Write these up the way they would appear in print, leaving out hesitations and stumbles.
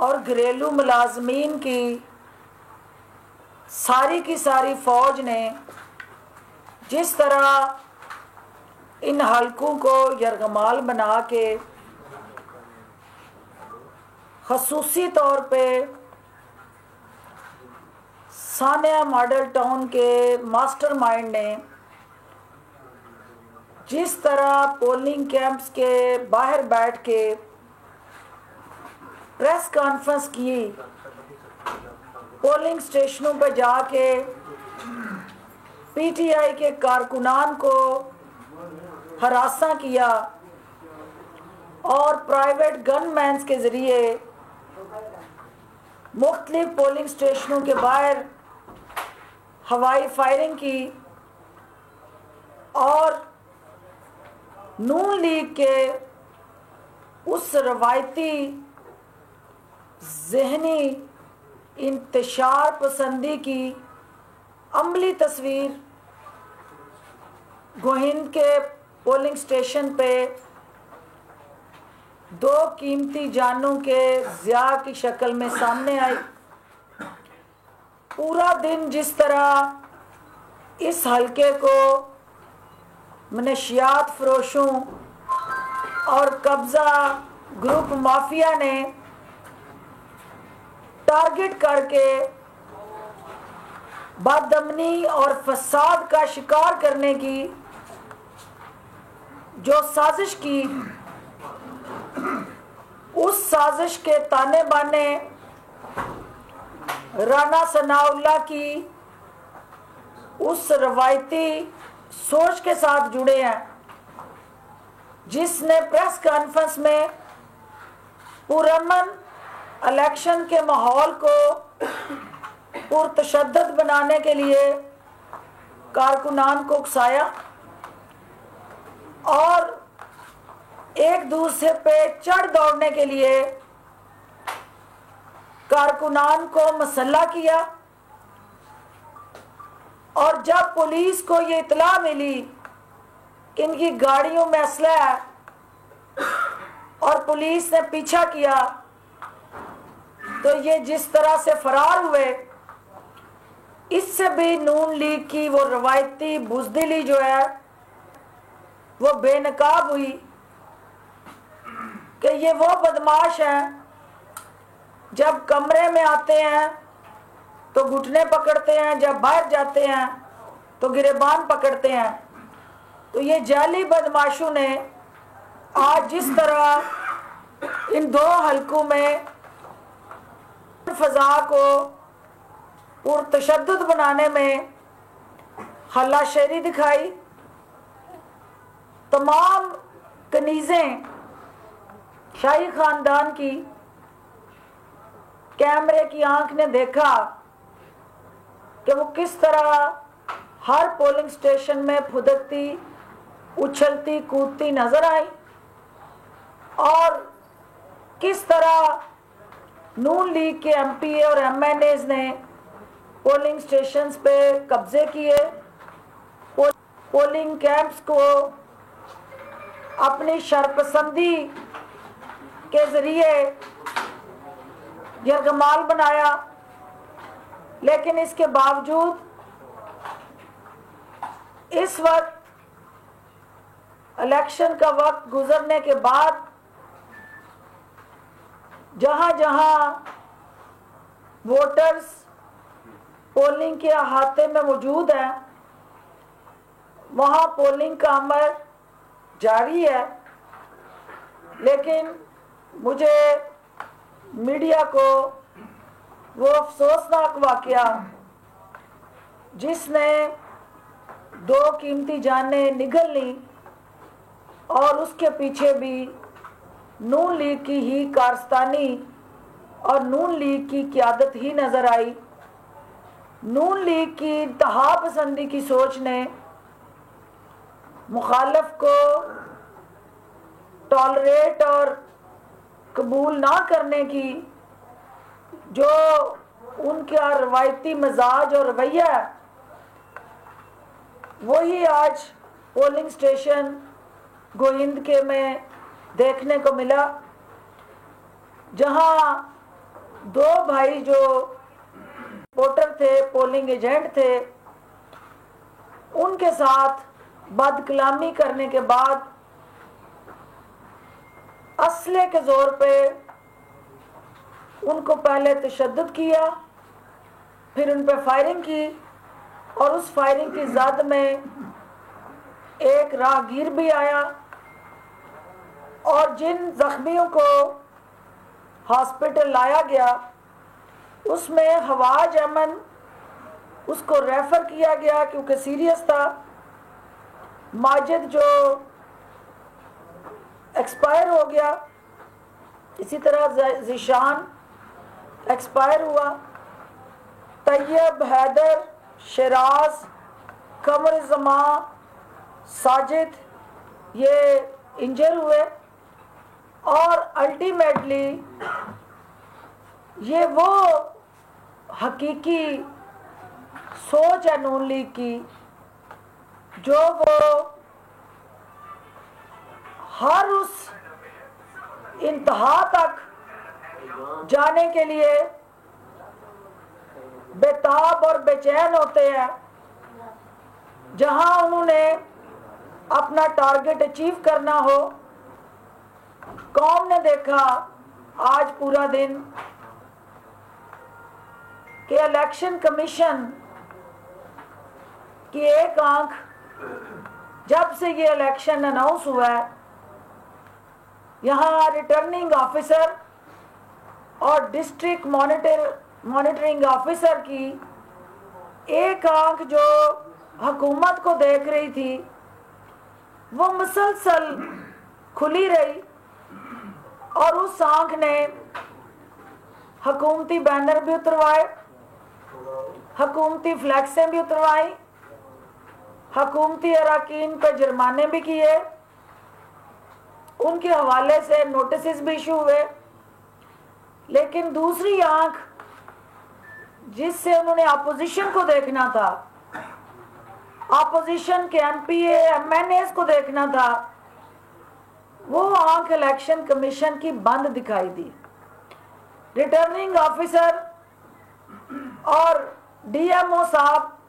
और घरेलू मुलाजमीन की सारी फौज ने जिस तरह इन हलकों को यरगमाल बना के खसूसी तौर पे सानिया मॉडल टाउन के मास्टरमाइंड ने जिस तरह पोलिंग कैंप्स के बाहर बैठ के प्रेस कॉन्फ्रेंस की, पोलिंग स्टेशनों पर जाके पीटीआई के कारकुनान को हरासा किया और प्राइवेट गनमैन्स के ज़रिए मुख्तलिफ पोलिंग स्टेशनों के बाहर हवाई फायरिंग की और नून लीग के उस रवायती ज़हनी इंतशार पसंदी की अमली तस्वीर गोहिंद के पोलिंग स्टेशन पे 2 कीमती जानों के ज़िया की शक्ल में सामने आई। पूरा दिन जिस तरह इस हलके को मनशियात फरोशों और कब्ज़ा ग्रुप माफिया ने टारगेट करके बदअमनी और फसाद का शिकार करने की जो साजिश की, उस साजिश के ताने बाने राना सनाउल्लाह की उस रवायती सोच के साथ जुड़े हैं जिसने प्रेस कॉन्फ्रेंस में पुरअमन इलेक्शन के माहौल को पुरतशद्दद बनाने के लिए कारकुनान को उकसाया और एक दूसरे पे चढ़ दौड़ने के लिए कारकुनान को मसल्ला किया। और जब पुलिस को ये इत्तला मिली कि इनकी गाड़ियों में असला है और पुलिस ने पीछा किया, तो ये जिस तरह से फरार हुए, इससे भी नून लीग की वो रवायती बुज़दिली जो है वो बेनकाब हुई कि ये वो बदमाश हैं जब कमरे में आते हैं तो घुटने पकड़ते हैं, जब बाहर जाते हैं तो गिरेबान पकड़ते हैं। तो ये जाली बदमाशों ने आज जिस तरह इन 2 हलकों में फजा को पुरतशद्दुद बनाने में हल्लाशेरी दिखाई, तमाम कनीज़ें शाही खानदान की कैमरे की आंख ने देखा कि वो किस तरह हर पोलिंग स्टेशन में फुदकती, उछलती, कूदती नजर आई और किस तरह नून लीग के एमपी और एमएनएज ने पोलिंग स्टेशंस पे कब्जे किए, पोलिंग कैंप्स को अपनी शरपसंदी के जरिए यरगमाल बनाया। लेकिन इसके बावजूद इस वक्त इलेक्शन का वक्त गुजरने के बाद जहां जहां वोटर्स पोलिंग के अहाते में मौजूद हैं, वहां पोलिंग का अमल जारी है। लेकिन मुझे मीडिया को वो अफसोसनाक वाकया जिसने 2 कीमती जानें निगल ली और उसके पीछे भी नून लीग की ही कारस्तानी और नून लीग की क़यादत ही नज़र आई। नून लीग की इंतहा पसंदी की सोच ने मुखालिफ को टॉलरेट और कबूल ना करने की जो उनका रवायती मिजाज और रवैया है, वही आज पोलिंग स्टेशन गोहिंद के में देखने को मिला, जहां दो भाई जो वोटर थे, पोलिंग एजेंट थे, उनके साथ बदकलामी करने के बाद असले के जोर पे उनको पहले तशद्दुद किया, फिर उन पर फायरिंग की और उस फायरिंग की जद में एक राहगीर भी आया और जिन जख्मियों को हॉस्पिटल लाया गया उसमें हवाज अमन उसको रेफर किया गया क्योंकि सीरियस था। माजिद जो एक्सपायर हो गया, इसी तरह ज़ीशान एक्सपायर हुआ। तैयब, हैदर, शराज, कमर जमा, साजिद ये इंजर हुए और अल्टीमेटली ये वो हकीकी सोच है नून लीग की जो वो हर उस इंतहा तक जाने के लिए बेताब और बेचैन होते हैं जहां उन्होंने अपना टारगेट अचीव करना हो। कौम ने देखा आज पूरा दिन कि इलेक्शन कमीशन की एक आंख जब से ये इलेक्शन अनाउंस हुआ है, यहाँ रिटर्निंग ऑफिसर और डिस्ट्रिक्ट मॉनिटरिंग ऑफिसर की एक आंख जो हुकूमत को देख रही थी वो मुसलसल खुली रही और उस आंख ने हुकूमती बैनर भी उतरवाए, हुकूमती फ्लैक्सें भी उतरवाई, हुकूमती अराकीन पर जुर्माने भी किए, उनके हवाले से नोटिस भी इशू हुए। लेकिन दूसरी आंख जिससे उन्होंने अपोजिशन को देखना था, अपोजिशन के एमपीए एमएनएस को देखना था, वो आंख इलेक्शन कमीशन की बंद दिखाई दी। रिटर्निंग ऑफिसर और डीएमओ साहब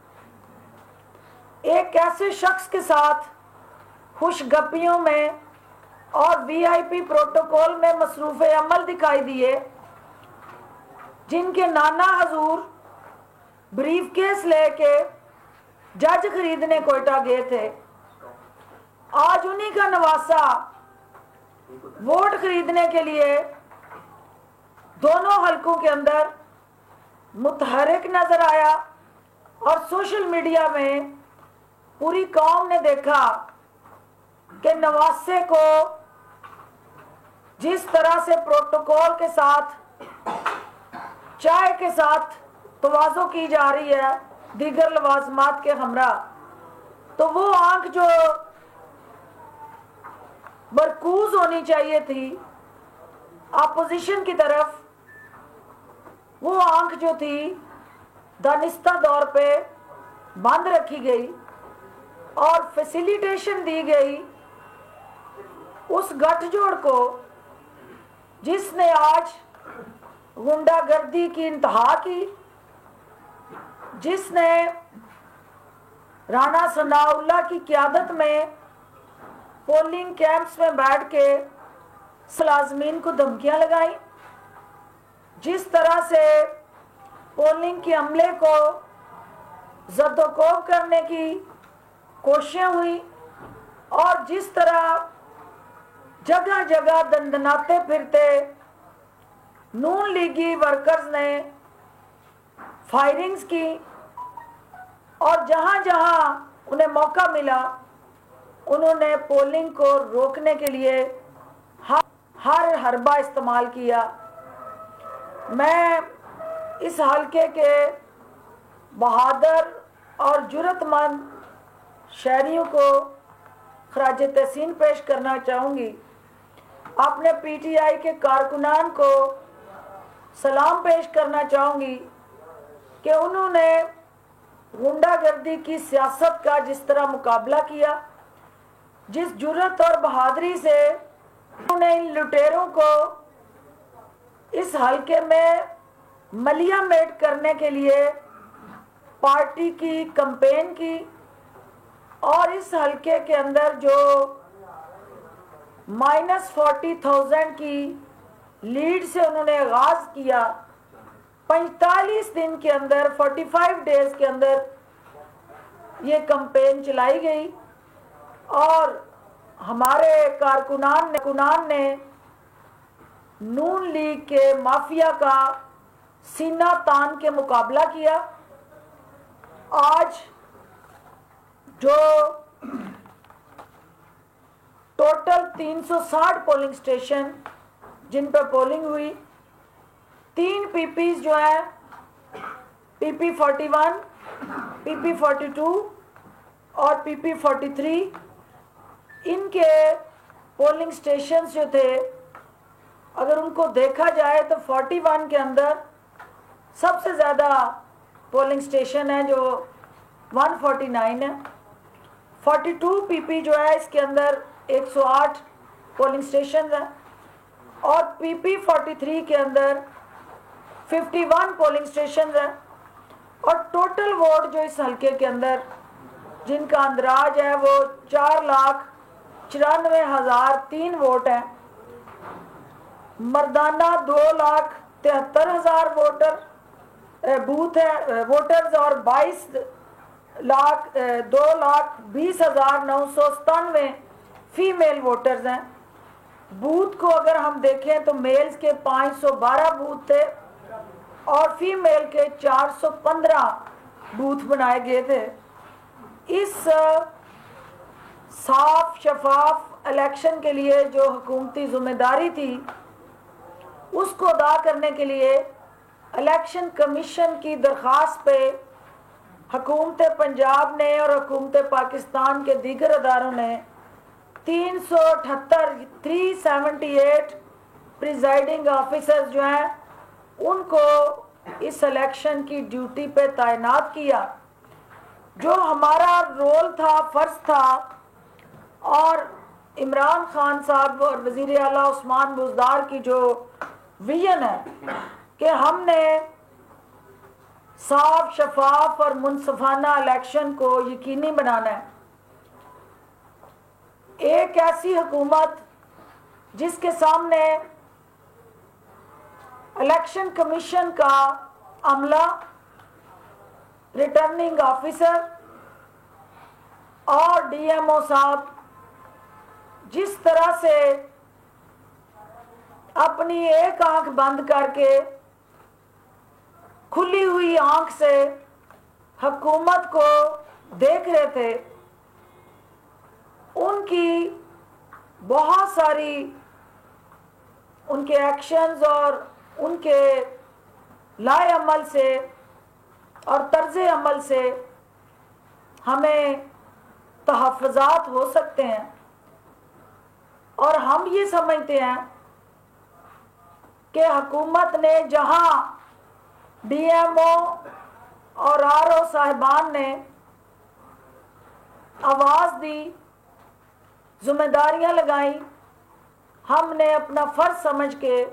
एक ऐसे शख्स के साथ खुशगपियों में और वीआईपी प्रोटोकॉल में मसरूफ अमल दिखाई दिए जिनके नाना हजूर ब्रीफ केस लेके जज खरीदने कोयटा गए थे। आज उन्हीं का नवासा वोट खरीदने के लिए दोनों हलकों के अंदर मुतहरिक नजर आया और सोशल मीडिया में पूरी कौम ने देखा कि नवासे को जिस तरह से प्रोटोकॉल के साथ चाय के साथ तवाज़ो की जा रही है दीगर लवाजमात के हमरा, तो वो आंख जो मरकूज होनी चाहिए थी अपोजिशन की तरफ, वो आंख जो थी दानिस्ता दौर पे बंद रखी गई और फैसिलिटेशन दी गई उस गठजोड़ को जिसने आज गुंडागर्दी की इंतहा की, जिसने राणा सनाउल्लाह की क़यादत में पोलिंग कैंप्स में बैठ के मुलाज़मीन को धमकियां लगाई, जिस तरह से पोलिंग के अमले को जद्दोकोब करने की कोशिशें हुई और जिस तरह जगह जगह दंदनाते फिरते नून लीगी वर्कर्स ने फायरिंग्स की और जहां जहां उन्हें मौका मिला उन्होंने पोलिंग को रोकने के लिए हर हरबा इस्तेमाल किया। मैं इस हलके के बहादुर और जुर्रतमंद शहरियों को खराज तहसीन पेश करना चाहूँगी। अपने पीटीआई के कारकुनान को सलाम पेश करना चाहूँगी कि उन्होंने गुंडागर्दी की सियासत का जिस तरह मुकाबला किया, जिस जुर्रत और बहादुरी से उन्होंने इन लुटेरों को इस हलके में मलियामेट करने के लिए पार्टी की कैंपेन की और इस हलके के अंदर जो -40,000 की लीड से उन्होंने आगाज किया, 45 दिन के अंदर 45 डेज के अंदर ये कैंपेन चलाई गई और हमारे कारकुनान ने नून लीग के माफिया का सीना तान के मुकाबला किया। आज जो टोटल 360 पोलिंग स्टेशन जिन पर पोलिंग हुई, 3 पीपीज जो है PP 41, PP 42 और PP 43, इनके पोलिंग स्टेशन जो थे अगर उनको देखा जाए तो 41 के अंदर सबसे ज़्यादा पोलिंग स्टेशन है जो 149 है। 42 पीपी जो है इसके अंदर 108 पोलिंग स्टेशन है और PP 43 के अंदर 51 पोलिंग स्टेशन है और टोटल वोट जो इस हलके के अंदर जिनका अंदाज है वो 4,94,003 वोट है। मर्दाना 2,73,000 बूथ है वोटर्स और 2,20,997 फीमेल वोटर्स हैं। बूथ को अगर हम देखें तो मेल्स के 512 बूथ थे और फीमेल के 415 बूथ बनाए गए थे। इस साफ शफाफ इलेक्शन के लिए जो हुकूमती जिम्मेदारी थी उसको अदा करने के लिए इलेक्शन कमीशन की दरख्वास्त पे हुकूमत पंजाब ने और हुकूमत पाकिस्तान के दीगर अदारों ने 378 प्रिजाइडिंग ऑफिसर्स जो हैं उनको इस इलेक्शन की ड्यूटी पे तैनात किया। जो हमारा रोल था, फर्ज था, और इमरान खान साहब और वज़ीर आला उस्मान बुज़दार की जो विजन है कि हमने साफ शफाफ और मुनसफाना इलेक्शन को यकीनी बनाना है। एक ऐसी हुकूमत जिसके सामने इलेक्शन कमीशन का अमला, रिटर्निंग ऑफिसर और DMO साहब जिस तरह से अपनी एक आंख बंद करके खुली हुई आंख से हुकूमत को देख रहे थे, उनकी बहुत सारी उनके एक्शंस और उनके लाए अमल से और तर्ज़े अमल से हमें तहफ़्फ़ुज़ात हो सकते हैं और हम ये समझते हैं कि हुकूमत ने जहां DMO और RO साहिबान ने आवाज़ दी, जिम्मेदारियां लगाई, हमने अपना फ़र्ज समझ के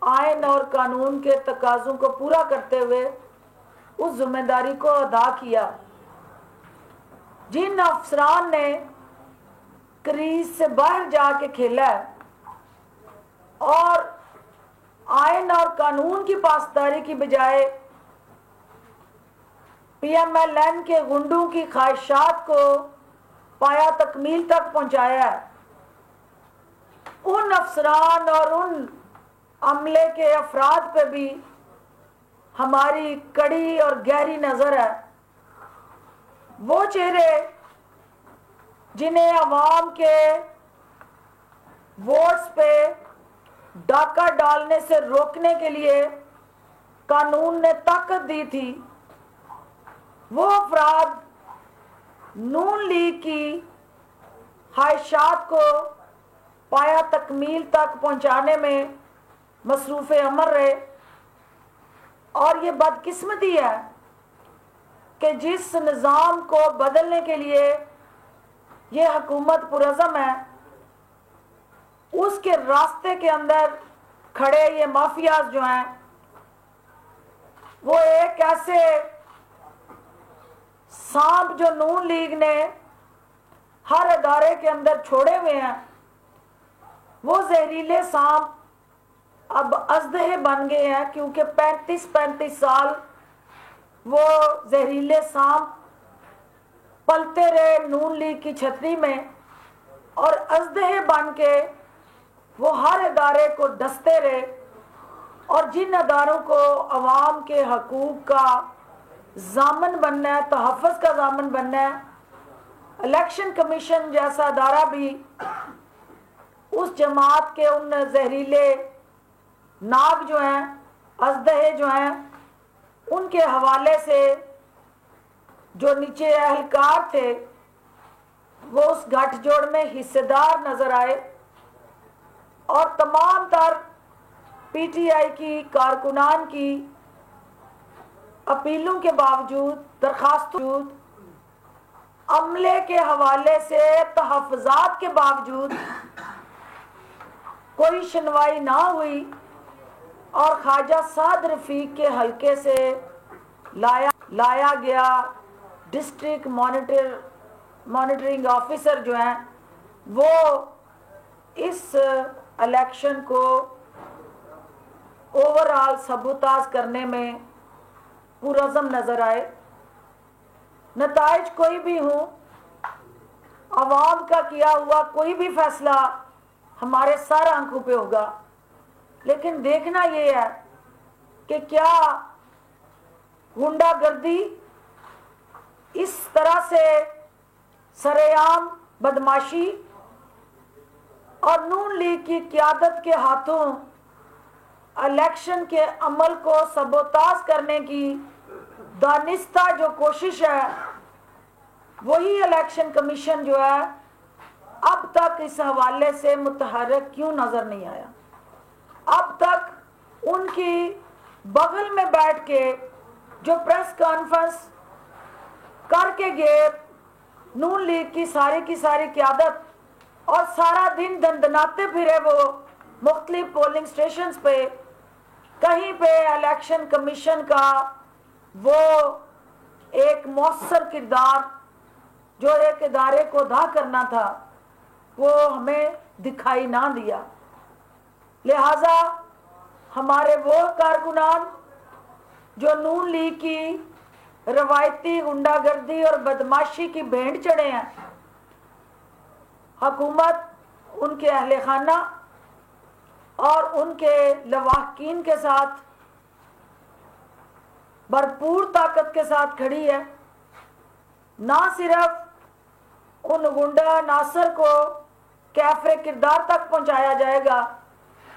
आइन और कानून के तकाज़ों को पूरा करते हुए उस जिम्मेदारी को अदा किया। जिन अफसरान ने क्रीज से बाहर जाके खेला है और आइन और कानून की पासदारी की बजाय PMLN के गुंडों की ख्वाहिशात को पाया तकमील तक पहुंचाया है, उन अफसरान और उन अमले के अफराद पे भी हमारी कड़ी और गहरी नज़र है। वो चेहरे जिन्हें अवाम के वोट्स पे डाका डालने से रोकने के लिए कानून ने ताकत दी थी, वो अफराद नून लीग की ख्वाहिशात को पाया तकमील तक पहुंचाने में मसरूफ़ अमल रहे। और ये बदकिस्मती है कि जिस निज़ाम को बदलने के लिए ये हुकूमत पुरज़म है, उसके रास्ते के अंदर खड़े ये माफियाज जो हैं वो एक ऐसे सांप जो नून लीग ने हर अदारे के अंदर छोड़े हुए हैं, वो जहरीले सांप अब अजदहे बन गए हैं, क्योंकि 35-35 साल वो जहरीले सांप पलते रहे नून लीग की छतरी में, और अजदहे बन के वो हर इदारे को डसते रहे। और जिन अदारों को अवाम के हकूक का जामन बनना है, तहफ़्फ़ुज़ का जामन बनना है, इलेक्शन कमीशन जैसा अदारा भी उस जमात के उन जहरीले नाग जो हैं, अजदहे जो हैं, उनके हवाले से जो नीचे अहलकार थे वो उस गठजोड़ में हिस्सेदार नजर आए। और तमाम तर पीटीआई की कारकुनान की अपीलों के बावजूद, दरखास्तों, अमले के हवाले से तहफ़्फ़ुज़ात के बावजूद कोई सुनवाई ना हुई, और ख्वाजा साद रफीक के हल्के से लाया गया डिस्ट्रिक्ट मॉनिटरिंग ऑफिसर जो हैं, वो इस इलेक्शन को ओवरऑल सबूताज करने में पुरज़म नजर आए। नताइज कोई भी हो, अवाम का किया हुआ कोई भी फैसला हमारे सर आंखों पे होगा, लेकिन देखना ये है कि क्या गुंडागर्दी इस तरह से सरेआम बदमाशी और नून लीग की क़यादत के हाथों इलेक्शन के अमल को सबोताज करने की दानिस्ता जो कोशिश है, वही इलेक्शन कमीशन जो है अब तक इस हवाले से मुतहर्रिक क्यों नजर नहीं आया। अब तक उनकी बगल में बैठ के जो प्रेस कॉन्फ्रेंस करके गए नून लीग की सारी क़यादत, और सारा दिन दंदनाते फिरे वो मुख्तलिफ पोलिंग स्टेशंस पे, कहीं पे इलेक्शन कमीशन का वो एक मौसर किरदार जो एक इदारे को अदा करना था, वो हमें दिखाई ना दिया। लिहाजा हमारे वो कारकुनान जो नून लीग की रवायती गुंडागर्दी और बदमाशी की भेंट चढ़े हैं, हुकूमत, उनके अहले खाना और उनके लवाहकीन के साथ भरपूर ताकत के साथ खड़ी है। ना सिर्फ उन गुंडा नासर को कैफे किरदार तक पहुंचाया जाएगा,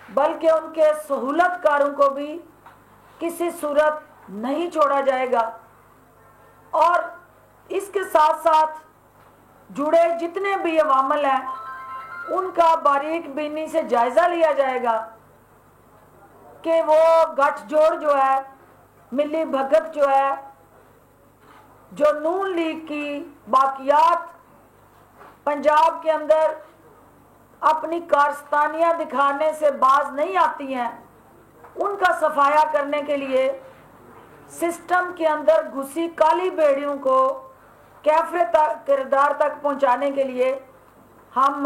बल्कि उनके सहूलतकारों को भी किसी सूरत नहीं छोड़ा जाएगा। और इसके साथ साथ जुड़े जितने भी अवामल हैं, उनका बारीक बीनी से जायजा लिया जाएगा कि वो गठजोड़ जो है, मिली भगत जो है, जो नून लीग की बाकियात पंजाब के अंदर अपनी कारस्तानियां दिखाने से बाज नहीं आती हैं, उनका सफाया करने के लिए सिस्टम के अंदर घुसी काली बेड़ियों को कैफे किरदार तक पहुंचाने के लिए हम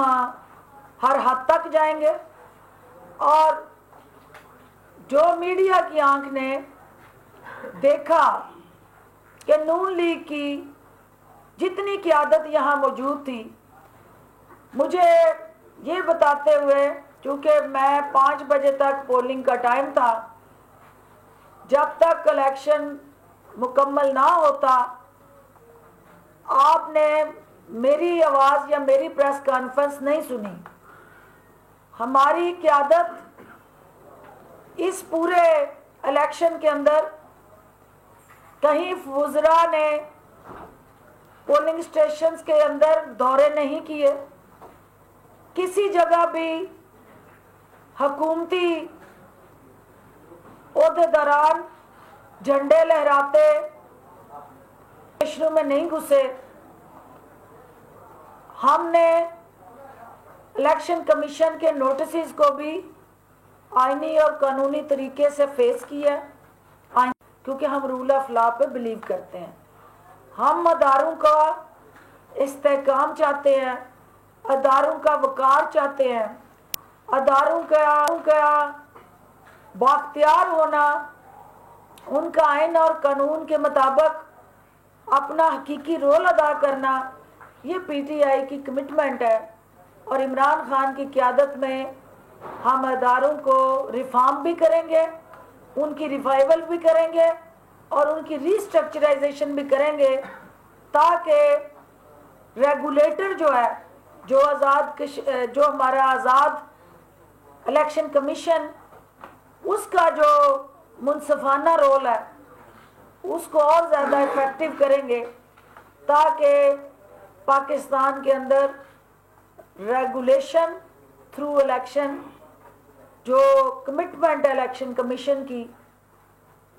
हर हद तक जाएंगे। और जो मीडिया की आंख ने देखा कि नून लीग की जितनी क़यादत यहाँ मौजूद थी, मुझे ये बताते हुए, क्योंकि मैं 5 बजे तक पोलिंग का टाइम था, जब तक इलेक्शन मुकम्मल ना होता आपने मेरी आवाज़ या मेरी प्रेस कॉन्फ्रेंस नहीं सुनी। हमारी क़यादत इस पूरे इलेक्शन के अंदर कहीं वुज़रा ने पोलिंग स्टेशंस के अंदर दौरे नहीं किए, किसी जगह भी हुकूमती ओहदेदारान झंडे लहराते स्टेशनों में नहीं घुसे। हमने इलेक्शन कमीशन के नोटिस को भी आईनी और कानूनी तरीके से फेस किया, क्योंकि हम रूल ऑफ लॉ पे बिलीव करते हैं। हम अदारों का इस्तेहकाम चाहते हैं, अदारों का वकार चाहते हैं, अदारों का बाख्तियार होना, उनका आइन और कानून के मुताबिक अपना हकीकी रोल अदा करना, ये पीटीआई की कमिटमेंट है। और इमरान खान की क़यादत में हम अदारों को रिफॉर्म भी करेंगे, उनकी रिवाइवल भी करेंगे और उनकी रीस्ट्रक्चराइजेशन भी करेंगे, ताकि रेगुलेटर जो है, जो हमारा आज़ाद इलेक्शन कमीशन, उसका जो मुनसफाना रोल है उसको और ज़्यादा इफेक्टिव करेंगे, ताकि पाकिस्तान के अंदर रेगुलेशन थ्रू इलेक्शन, जो कमिटमेंट है इलेक्शन कमीशन की,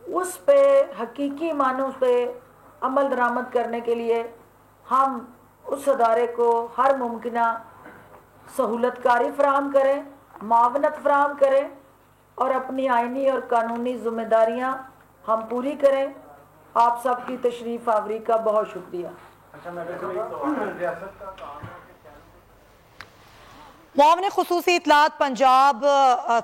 उस पे हकीकी मानों पे अमल दरामद करने के लिए हम उस अदारे को हर मुमकिना सहूलतकारी फराहम करें, मावनत फराहम करें और अपनी आइनी और कानूनी जिम्मेदारियां हम पूरी करें। आप सबकी तशरीफ आवरी का बहुत शुक्रिया। मुआविन खुसूसी इत्तलात पंजाब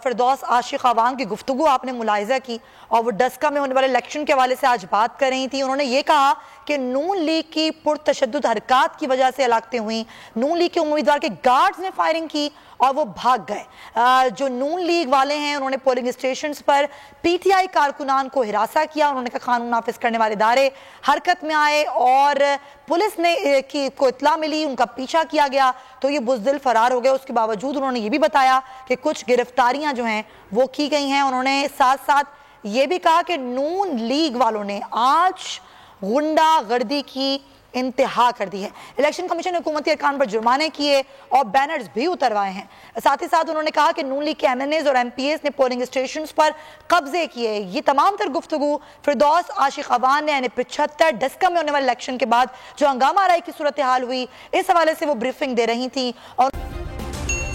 फिरदौस आशिक अवान की गुफ्तगू आपने मुलाहिजा की और वो डस्का में होने वाले इलेक्शन के हवाले से आज बात कर रही थी। उन्होंने ये कहा कि नून लीग की पुरतशद्दुद हरकत की वजह से हलाकतें हुई, नून लीग के उम्मीदवार के गार्ड्स ने फायरिंग की और वो भाग गए। जो नून लीग वाले हैं उन्होंने पोलिंग स्टेशंस पर पीटीआई कारकुनान को हिरासा किया। उन्होंने कहा कानून नाफिज करने वाले इदारे हरकत में आए और पुलिस ने को इत्तला मिली, उनका पीछा किया गया तो ये बुज़दिल फरार हो गए। उसके बावजूद उन्होंने ये भी बताया कि कुछ गिरफ्तारियां जो हैं वो की गई हैं। उन्होंने साथ साथ ये भी कहा कि नून लीग वालों ने आज गुंडागर्दी की इंतहा कर दी है। इलेक्शन कमीशन ने हुकूमती अरकान पर जुर्माने किए और बैनर्स भी उतरवाए हैं। साथ ही साथ उन्होंने कहा कि नून लीग के एमएनएज और एमपीएस ने पोलिंग स्टेशंस पर कब्जे किए। ये तमाम तर गुफ्तगू फिरदौस आशिक अवान ने यानी 75 डस्का में होने वाले इलेक्शन के बाद जो हंगामा आराई की सूरत हाल हुई, इस हवाले से वो ब्रीफिंग दे रही थी। और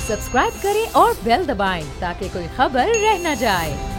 सब्सक्राइब करें और बेल दबाएं ताकि कोई खबर रह न जाए।